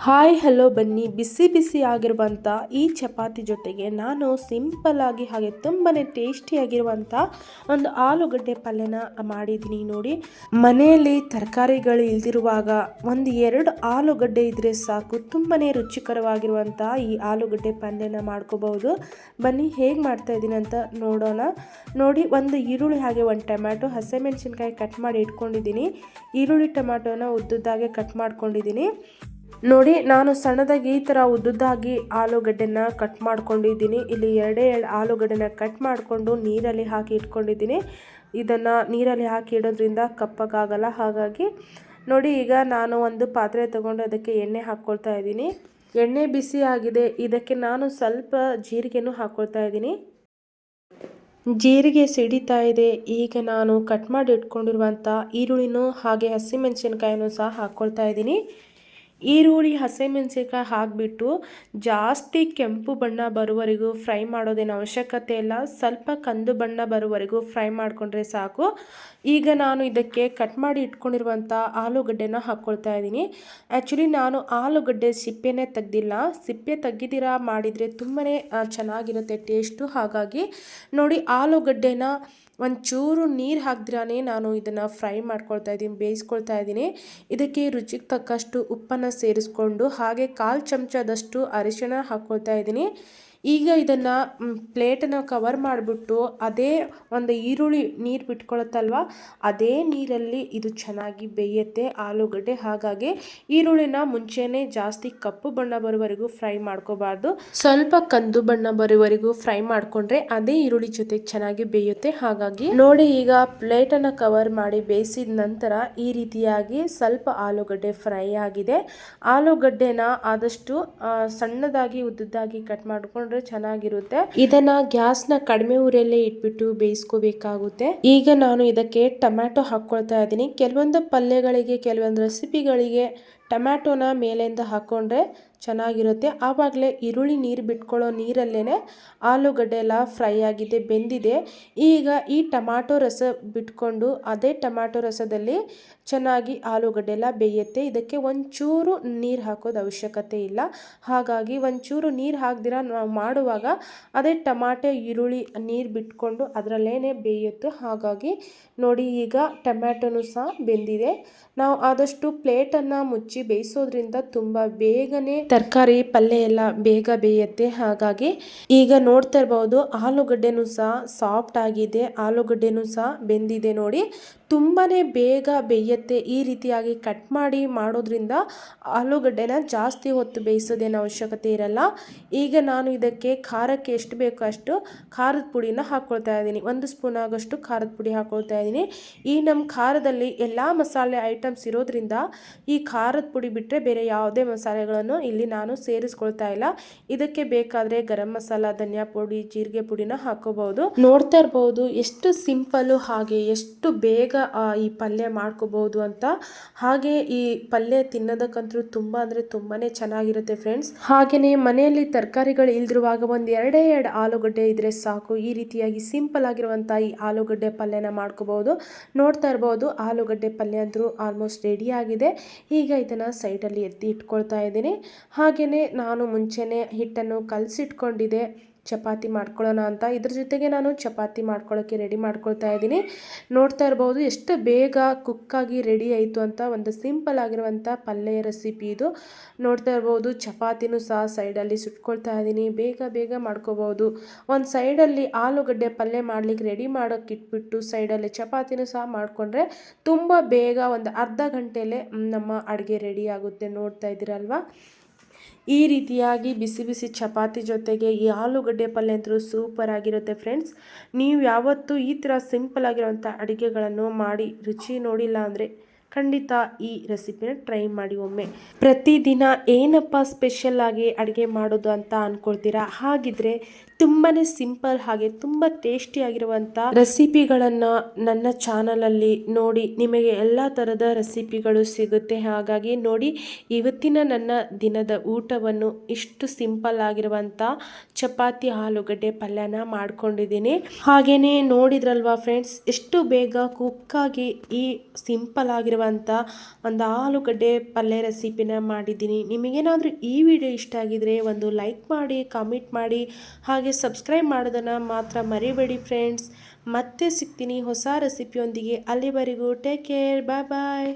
Hi hello ಬನ್ನಿ ಬಿಸಿ ಬಿಸಿ ಆಗಿರುವಂಥ ಈ ಚಪಾತಿ ಜೊತೆಗೆ ನಾನು ಸಿಂಪಲ್ ಆಗಿ ಹಾಗೆ ತುಂಬಾ ಟೇಸ್ಟಿಯಾಗಿರುವಂಥ ಒಂದು ಆಲೂಗಡ್ಡೆ ಪಲ್ಯನ ಮಾಡಿದ್ದೀನಿ ನೋಡಿ. ಮನೆಯಲ್ಲಿ ತರಕಾರಿಗಳು ಇಲ್ದಿರುವಾಗ ಒಂದು 2 ಆಲೂಗಡ್ಡೆ ಇದ್ದರೆ ಸಾಕು, ತುಂಬಾ ರುಚಿಕರವಾಗಿರುವಂಥ ಈ ಆಲೂಗಡ್ಡೆ ಪಲ್ಯನ ಮಾಡ್ಕೋಬಹುದು. ಬನ್ನಿ ಹೇಗೆ ಮಾಡ್ತಾ ಇದ್ದೀನಿ ಅಂತ ನೋಡೋಣ. ನೋಡಿ, ಒಂದು ಈರುಳ್ಳಿ ಹಾಗೆ ಒಂದು ಟೊಮ್ಯಾಟೊ, ಹಸಿಮೆಣಸಿನ್ಕಾಯಿ ಕಟ್ ಮಾಡಿ ಇಟ್ಕೊಂಡಿದ್ದೀನಿ. ಈರುಳ್ಳಿ ಟೊಮ್ಯಾಟೋನ ಉದ್ದುದ್ದಾಗೆ ಕಟ್ ಮಾಡ್ಕೊಂಡಿದ್ದೀನಿ. ನೋಡಿ, ನಾನು ಸಣ್ಣದಾಗಿ ಈ ಥರ ಉದ್ದುದ್ದಾಗಿ ಆಲೂಗಡ್ಡೆನ ಕಟ್ ಮಾಡ್ಕೊಂಡಿದ್ದೀನಿ. ಇಲ್ಲಿ 2 ಆಲೂಗಡ್ಡೆನ ಕಟ್ ಮಾಡಿಕೊಂಡು ನೀರಲ್ಲಿ ಹಾಕಿ ಇಟ್ಕೊಂಡಿದ್ದೀನಿ. ಇದನ್ನು ನೀರಲ್ಲಿ ಹಾಕಿ ಇಡೋದ್ರಿಂದ ಕಪ್ಪಗಾಗಲ್ಲ. ಹಾಗಾಗಿ ನೋಡಿ, ಈಗ ನಾನು ಒಂದು ಪಾತ್ರೆ ತಗೊಂಡು ಅದಕ್ಕೆ ಎಣ್ಣೆ ಹಾಕ್ಕೊಳ್ತಾ ಇದ್ದೀನಿ. ಎಣ್ಣೆ ಬಿಸಿ ಆಗಿದೆ. ಇದಕ್ಕೆ ನಾನು ಸ್ವಲ್ಪ ಜೀರಿಗೆನೂ ಹಾಕ್ಕೊಳ್ತಾ ಇದ್ದೀನಿ. ಜೀರಿಗೆ ಸಿಡಿತಾ ಇದೆ. ಈಗ ನಾನು ಕಟ್ ಮಾಡಿ ಇಟ್ಕೊಂಡಿರುವಂಥ ಈರುಳ್ಳಿನೂ ಹಾಗೆ ಹಸಿಮೆಣಸಿನ್ಕಾಯಿನೂ ಸಹ ಹಾಕ್ಕೊಳ್ತಾ ಇದ್ದೀನಿ. ಈರುಳ್ಳಿ ಹಸಿಮೆಣಸಿನ್ಕಾಯಿ ಹಾಕಿಬಿಟ್ಟು ಜಾಸ್ತಿ ಕೆಂಪು ಬಣ್ಣ ಬರುವವರೆಗೂ ಫ್ರೈ ಮಾಡೋದೇನು ಅವಶ್ಯಕತೆ ಇಲ್ಲ. ಸ್ವಲ್ಪ ಕಂದು ಬಣ್ಣ ಬರುವವರೆಗೂ ಫ್ರೈ ಮಾಡಿಕೊಂಡ್ರೆ ಸಾಕು. ಈಗ ನಾನು ಇದಕ್ಕೆ ಕಟ್ ಮಾಡಿ ಇಟ್ಕೊಂಡಿರುವಂಥ ಆಲೂಗಡ್ಡೆನ ಹಾಕ್ಕೊಳ್ತಾ ಇದ್ದೀನಿ. ಆ್ಯಕ್ಚುಲಿ ನಾನು ಆಲೂಗಡ್ಡೆ ಸಿಪ್ಪೆನೇ ತೆಗ್ದಿಲ್ಲ. ಸಿಪ್ಪೆ ತೆಗ್ದಿದ್ದೀರಾ ಮಾಡಿದರೆ ತುಂಬಾ ಚೆನ್ನಾಗಿರುತ್ತೆ ಟೇಸ್ಟು. ಹಾಗಾಗಿ ನೋಡಿ, ಆಲೂಗಡ್ಡೆನ ಒಂಚೂರು ನೀರು ಹಾಕ್ದಿರಾನೇ ನಾನು ಇದನ್ನು ಫ್ರೈ ಮಾಡ್ಕೊಳ್ತಾ ಇದ್ದೀನಿ, ಬೇಯಿಸ್ಕೊಳ್ತಾ ಇದ್ದೀನಿ. ಇದಕ್ಕೆ ರುಚಿಗೆ ತಕ್ಕಷ್ಟು ಉಪ್ಪನ್ನು ಸೇರಿಸ್ಕೊಂಡು ಹಾಗೆ 1/4 ಚಮಚದಷ್ಟು ಅರಿಶಿಣ ಹಾಕ್ಕೊಳ್ತಾ ಇದ್ದೀನಿ. ಈಗ ಇದನ್ನು ಪ್ಲೇಟನ್ನು ಕವರ್ ಮಾಡಿಬಿಟ್ಟು ಅದೇ ಒಂದು ಈರುಳ್ಳಿ ನೀರು ಬಿಟ್ಕೊಳುತ್ತಲ್ವ, ಅದೇ ನೀರಲ್ಲಿ ಇದು ಚೆನ್ನಾಗಿ ಬೇಯುತ್ತೆ ಆಲೂಗಡ್ಡೆ. ಹಾಗಾಗಿ ಈರುಳ್ಳಿನ ಮುಂಚೆನೇ ಜಾಸ್ತಿ ಕಪ್ಪು ಬಣ್ಣ ಬರುವವರೆಗೂ ಫ್ರೈ ಮಾಡ್ಕೋಬಾರ್ದು. ಸ್ವಲ್ಪ ಕಂದು ಬಣ್ಣ ಬರುವವರೆಗೂ ಫ್ರೈ ಮಾಡಿಕೊಂಡ್ರೆ ಅದೇ ಈರುಳ್ಳಿ ಜೊತೆಗೆ ಚೆನ್ನಾಗಿ ಬೇಯುತ್ತೆ. ಹಾಗಾಗಿ ನೋಡಿ, ಈಗ ಪ್ಲೇಟನ್ನು ಕವರ್ ಮಾಡಿ ಬೇಯಿಸಿದ ನಂತರ ಈ ರೀತಿಯಾಗಿ ಸ್ವಲ್ಪ ಆಲೂಗಡ್ಡೆ ಫ್ರೈ ಆಗಿದೆ. ಆಲೂಗಡ್ಡೆನ ಆದಷ್ಟು ಸಣ್ಣದಾಗಿ ಉದ್ದುದ್ದಾಗಿ ಕಟ್ ಮಾಡಿಕೊಂಡ್ರೆ ಚೆನ್ನಾಗಿರುತ್ತೆ. ಇದನ್ನ ಗ್ಯಾಸ್ನ ಕಡಿಮೆ ಉರಿಯಲ್ಲೇ ಇಟ್ಬಿಟ್ಟು ಬೇಯಿಸ್ಕೋಬೇಕಾಗುತ್ತೆ. ಈಗ ನಾನು ಇದಕ್ಕೆ ಟೊಮ್ಯಾಟೊ ಹಾಕ್ಕೊಳ್ತಾ ಇದ್ದೀನಿ. ಕೆಲವೊಂದು ಪಲ್ಯಗಳಿಗೆ, ಕೆಲವೊಂದು ರೆಸಿಪಿಗಳಿಗೆ ಟೊಮ್ಯಾಟೊನ ಮೇಲಿಂದ ಹಾಕ್ಕೊಂಡ್ರೆ ಚೆನ್ನಾಗಿರುತ್ತೆ. ಆವಾಗಲೇ ಈರುಳ್ಳಿ ನೀರು ಬಿಟ್ಕೊಳ್ಳೋ ನೀರಲ್ಲೇ ಆಲೂಗಡ್ಡೆ ಎಲ್ಲ ಫ್ರೈ ಆಗಿದೆ, ಬೆಂದಿದೆ. ಈಗ ಈ ಟೊಮ್ಯಾಟೊ ರಸ ಬಿಟ್ಕೊಂಡು ಅದೇ ಟೊಮ್ಯಾಟೊ ರಸದಲ್ಲಿ ಚೆನ್ನಾಗಿ ಆಲೂಗಡ್ಡೆ ಎಲ್ಲ ಬೇಯುತ್ತೆ. ಇದಕ್ಕೆ ಒಂಚೂರು ನೀರು ಹಾಕೋದು ಅವಶ್ಯಕತೆ ಇಲ್ಲ. ಹಾಗಾಗಿ ಒಂಚೂರು ನೀರು ಹಾಕ್ದಿರ ನಾವು ಮಾಡುವಾಗ ಅದೇ ಟೊಮ್ಯಾಟೊ ಈರುಳ್ಳಿ ನೀರು ಬಿಟ್ಕೊಂಡು ಅದರಲ್ಲೇ ಬೇಯುತ್ತೆ. ಹಾಗಾಗಿ ನೋಡಿ, ಈಗ ಟೊಮ್ಯಾಟೊನೂ ಸಹ ಬೆಂದಿದೆ. ನಾವು ಆದಷ್ಟು ಪ್ಲೇಟನ್ನು ಮುಚ್ಚಿ ಬೇಯಿಸೋದ್ರಿಂದ ತುಂಬ ಬೇಗನೆ ತರಕಾರಿ ಪಲ್ಯ ಎಲ್ಲ ಬೇಗ ಬೇಯುತ್ತೆ. ಹಾಗಾಗಿ ಈಗ ನೋಡ್ತಾ ಇರ್ಬೋದು, ಆಲೂಗಡ್ಡೆನೂ ಸಹ ಸಾಫ್ಟ್ ಆಗಿದೆ, ಆಲೂಗಡ್ಡೆನೂ ಸಹ ಬೆಂದಿದೆ. ನೋಡಿ, ತುಂಬಾ ಬೇಗ ಬೇಯುತ್ತೆ. ಈ ರೀತಿಯಾಗಿ ಕಟ್ ಮಾಡಿ ಮಾಡೋದ್ರಿಂದ ಆಲೂಗಡ್ಡೆನ ಜಾಸ್ತಿ ಹೊತ್ತು ಬೇಯಿಸೋದೇನು ಅವಶ್ಯಕತೆ ಇರಲ್ಲ. ಈಗ ನಾನು ಇದಕ್ಕೆ ಖಾರಕ್ಕೆ ಎಷ್ಟು ಬೇಕೋ ಅಷ್ಟು ಖಾರದ ಪುಡಿನ ಹಾಕ್ಕೊಳ್ತಾ ಇದ್ದೀನಿ. 1 ಸ್ಪೂನ್ ಆಗೋಷ್ಟು ಖಾರದ ಪುಡಿ ಹಾಕ್ಕೊಳ್ತಾ ಇದ್ದೀನಿ. ಈ ನಮ್ಮ ಖಾರದಲ್ಲಿ ಎಲ್ಲ ಮಸಾಲೆ ಐಟಮ್ಸ್ ಇರೋದ್ರಿಂದ ಈ ಖಾರದ ಪುಡಿ ಬಿಟ್ಟರೆ ಬೇರೆ ಯಾವುದೇ ಮಸಾಲೆಗಳನ್ನು ಇಲ್ಲಿ ನಾನು ಸೇರಿಸ್ಕೊಳ್ತಾ ಇಲ್ಲ. ಇದಕ್ಕೆ ಬೇಕಾದರೆ ಗರಂ ಮಸಾಲ, ಧನಿಯಾ ಪುಡಿ, ಜೀರಿಗೆ ಪುಡಿನ ಹಾಕೋಬಹುದು. ನೋಡ್ತಾ ಇರ್ಬೋದು ಎಷ್ಟು ಸಿಂಪಲ್ಲು, ಹಾಗೆ ಎಷ್ಟು ಬೇಗ ಈ ಪಲ್ಯ ಮಾಡ್ಕೋಬಹುದು ಅಂತ. ಹಾಗೆ ಈ ಪಲ್ಯ ತಿನ್ನೋದಕ್ಕಂತೂ ತುಂಬ ಅಂದರೆ ತುಂಬಾ ಚೆನ್ನಾಗಿರುತ್ತೆ ಫ್ರೆಂಡ್ಸ್. ಹಾಗೆಯೇ ಮನೆಯಲ್ಲಿ ತರಕಾರಿಗಳು ಇಲ್ದಿರುವಾಗ ಒಂದು 2 ಆಲೂಗಡ್ಡೆ ಇದ್ರೆ ಸಾಕು. ಈ ರೀತಿಯಾಗಿ ಸಿಂಪಲ್ ಆಗಿರುವಂಥ ಈ ಆಲೂಗಡ್ಡೆ ಪಲ್ಯನ ಮಾಡ್ಕೋಬಹುದು. ನೋಡ್ತಾ ಇರ್ಬೋದು, ಆಲೂಗಡ್ಡೆ ಪಲ್ಯ ಅಂತೂ ಆಲ್ಮೋಸ್ಟ್ ರೆಡಿ ಆಗಿದೆ. ಈಗ ಇದನ್ನು ಸೈಡಲ್ಲಿ ಎತ್ತಿ ಇಟ್ಕೊಳ್ತಾ ಇದ್ದೀನಿ. ಹಾಗೆಯೇ ನಾನು ಮುಂಚೆನೇ ಹಿಟ್ಟನ್ನು ಕಲಸಿಟ್ಕೊಂಡಿದ್ದೆ ಚಪಾತಿ ಮಾಡ್ಕೊಳ್ಳೋಣ ಅಂತ. ಇದ್ರ ಜೊತೆಗೆ ನಾನು ಚಪಾತಿ ಮಾಡ್ಕೊಳ್ಳೋಕ್ಕೆ ರೆಡಿ ಮಾಡ್ಕೊಳ್ತಾ ಇದ್ದೀನಿ. ನೋಡ್ತಾ ಇರ್ಬೋದು ಎಷ್ಟು ಬೇಗ ಕುಕ್ಕಾಗಿ ರೆಡಿ ಆಯಿತು ಅಂತ. ಒಂದು ಸಿಂಪಲ್ ಆಗಿರುವಂಥ ಪಲ್ಯ ರೆಸಿಪಿ ಇದು. ನೋಡ್ತಾ ಇರ್ಬೋದು, ಚಪಾತಿನೂ ಸಹ ಸೈಡಲ್ಲಿ ಸುಟ್ಕೊಳ್ತಾ ಇದ್ದೀನಿ. ಬೇಗ ಬೇಗ ಮಾಡ್ಕೋಬೋದು. ಒಂದು ಸೈಡಲ್ಲಿ ಆಲೂಗಡ್ಡೆ ಪಲ್ಯ ಮಾಡ್ಲಿಕ್ಕೆ ರೆಡಿ ಮಾಡೋಕ್ಕೆ ಇಟ್ಬಿಟ್ಟು ಸೈಡಲ್ಲಿ ಚಪಾತಿನೂ ಸಹ ಮಾಡಿಕೊಂಡ್ರೆ ತುಂಬ ಬೇಗ ಒಂದು ಅರ್ಧ ಗಂಟೆಯಲ್ಲೇ ನಮ್ಮ ಅಡುಗೆ ರೆಡಿ ಆಗುತ್ತೆ. ನೋಡ್ತಾ ಇದ್ದೀರಲ್ವ, ಈ ರೀತಿಯಾಗಿ ಬಿಸಿ ಬಿಸಿ ಚಪಾತಿ ಜೊತೆಗೆ ಈ ಆಲೂಗಡ್ಡೆ ಪಲ್ಯ ಅಂತೂ ಸೂಪರ್ ಆಗಿರುತ್ತೆ ಫ್ರೆಂಡ್ಸ್. ನೀವು ಯಾವತ್ತೂ ಈ ಥರ ಸಿಂಪಲ್ ಆಗಿರೋವಂಥ ಅಡುಗೆಗಳನ್ನು ಮಾಡಿ ರುಚಿ ನೋಡಿಲ್ಲ ಅಂದರೆ ಖಂಡಿತ ಈ ರೆಸಿಪಿನ ಟ್ರೈ ಮಾಡಿ ಒಮ್ಮೆ. ಪ್ರತಿದಿನ ಏನಪ್ಪ ಸ್ಪೆಷಲ್ ಆಗಿ ಅಡುಗೆ ಮಾಡೋದು ಅಂತ ಅಂದ್ಕೊಳ್ತೀರಾ? ಹಾಗಿದ್ರೆ ತುಂಬಾ ಸಿಂಪಲ್ ಹಾಗೆ ತುಂಬ ಟೇಸ್ಟಿಯಾಗಿರುವಂಥ ರೆಸಿಪಿಗಳನ್ನು ನನ್ನ ಚಾನಲಲ್ಲಿ ನೋಡಿ ನಿಮಗೆ ಎಲ್ಲ ಥರದ ರೆಸಿಪಿಗಳು ಸಿಗುತ್ತೆ. ಹಾಗಾಗಿ ನೋಡಿ, ಇವತ್ತಿನ ನನ್ನ ದಿನದ ಊಟವನ್ನು ಇಷ್ಟು ಸಿಂಪಲ್ ಆಗಿರುವಂಥ ಚಪಾತಿ ಆಲೂಗಡ್ಡೆ ಪಲ್ಯನ ಮಾಡ್ಕೊಂಡಿದ್ದೀನಿ. ಹಾಗೆಯೇ ನೋಡಿದ್ರಲ್ವಾ ಫ್ರೆಂಡ್ಸ್, ಎಷ್ಟು ಬೇಗ ಕುಕ್ಕಾಗಿ ಈ ಸಿಂಪಲ್ ಆಗಿರುವಂಥ ಒಂದು ಆಲೂಗಡ್ಡೆ ಪಲ್ಯ ರೆಸಿಪಿನ ಮಾಡಿದ್ದೀನಿ. ನಿಮಗೇನಾದರೂ ಈ ವಿಡಿಯೋ ಇಷ್ಟ ಆಗಿದ್ರೆ ಒಂದು ಲೈಕ್ ಮಾಡಿ, ಕಾಮೆಂಟ್ ಮಾಡಿ, ಹಾಗೆ ಸಬ್ಸ್ಕ್ರೈಬ್ ಮಾಡೋದನ್ನು ಮಾತ್ರ ಮರಿಬೇಡಿ ಫ್ರೆಂಡ್ಸ್. ಮತ್ತೆ ಸಿಗ್ತೀನಿ ಹೊಸ ರೆಸಿಪಿಯೊಂದಿಗೆ. ಅಲ್ಲಿವರೆಗೂ ಟೇಕ್ ಕೇರ್, ಬಾಯ್ ಬಾಯ್.